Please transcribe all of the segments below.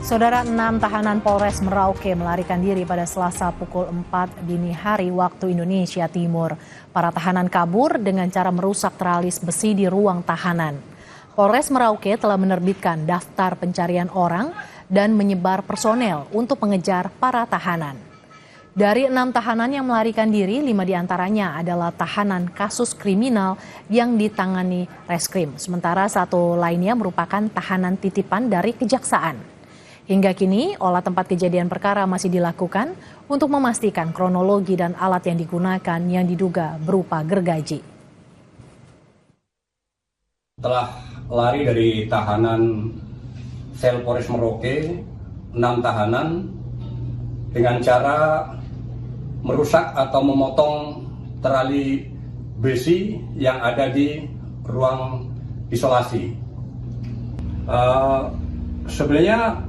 Saudara, 6 tahanan Polres Merauke melarikan diri pada Selasa pukul 4 dini hari waktu Indonesia Timur. Para tahanan kabur dengan cara merusak teralis besi di ruang tahanan. Polres Merauke telah menerbitkan daftar pencarian orang dan menyebar personel untuk mengejar para tahanan. Dari 6 tahanan yang melarikan diri, 5 diantaranya adalah tahanan kasus kriminal yang ditangani Reskrim. Sementara 1 lainnya merupakan tahanan titipan dari Kejaksaan. Hingga kini, olah tempat kejadian perkara masih dilakukan untuk memastikan kronologi dan alat yang digunakan yang diduga berupa gergaji. Setelah lari dari tahanan sel Polres Merauke, 6 tahanan dengan cara merusak atau memotong terali besi yang ada di ruang isolasi. Sebenarnya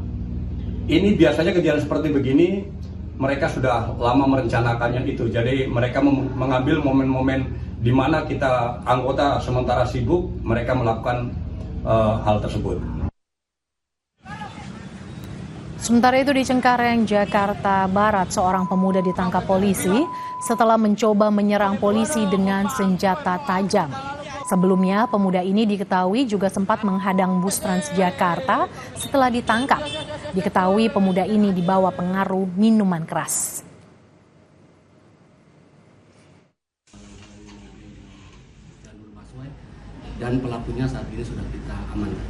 ini biasanya kejadian seperti begini, mereka sudah lama merencanakannya itu. Jadi mereka mengambil momen-momen di mana kita anggota sementara sibuk, mereka melakukan hal tersebut. Sementara itu di Cengkareng, Jakarta Barat, seorang pemuda ditangkap polisi setelah mencoba menyerang polisi dengan senjata tajam. Sebelumnya, pemuda ini diketahui juga sempat menghadang bus Transjakarta setelah ditangkap. Diketahui pemuda ini dibawa pengaruh minuman keras. Dan pelakunya saat ini sudah kita amankan.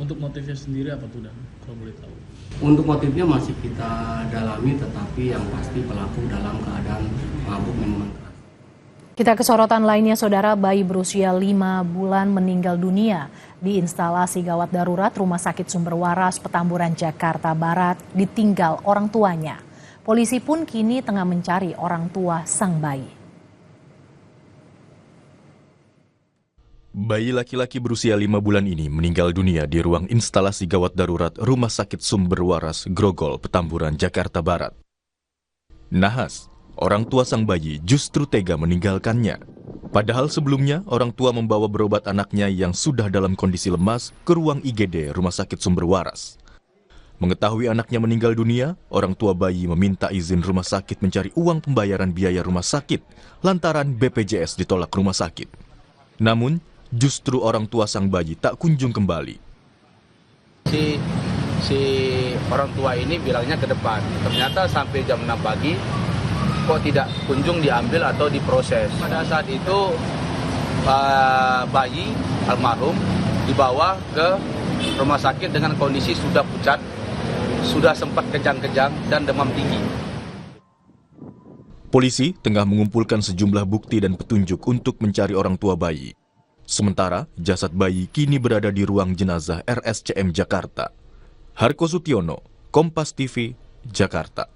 Untuk motifnya sendiri apa tuh, Dan? Kalau boleh tahu. Untuk motifnya masih kita dalami, tetapi yang pasti pelaku dalam keadaan mabuk minuman keras. Kita ke sorotan lainnya, saudara. Bayi berusia 5 bulan meninggal dunia di instalasi gawat darurat Rumah Sakit Sumber Waras Petamburan, Jakarta Barat, ditinggal orang tuanya. Polisi pun kini tengah mencari orang tua sang bayi. Bayi laki-laki berusia 5 bulan ini meninggal dunia di ruang instalasi gawat darurat Rumah Sakit Sumber Waras Grogol, Petamburan, Jakarta Barat. Nahas, orang tua sang bayi justru tega meninggalkannya. Padahal sebelumnya orang tua membawa berobat anaknya yang sudah dalam kondisi lemas ke ruang IGD Rumah Sakit Sumber Waras. Mengetahui anaknya meninggal dunia, orang tua bayi meminta izin rumah sakit mencari uang pembayaran biaya rumah sakit lantaran BPJS ditolak rumah sakit. Namun, justru orang tua sang bayi tak kunjung kembali. Si orang tua ini bilangnya ke depan, ternyata sampai jam 6 pagi kok tidak kunjung diambil atau diproses. Pada saat itu bayi almarhum dibawa ke rumah sakit dengan kondisi sudah pucat, sudah sempat kejang-kejang dan demam tinggi. Polisi tengah mengumpulkan sejumlah bukti dan petunjuk untuk mencari orang tua bayi. Sementara jasad bayi kini berada di ruang jenazah RSCM Jakarta. Harko Sutiono, Kompas TV, Jakarta.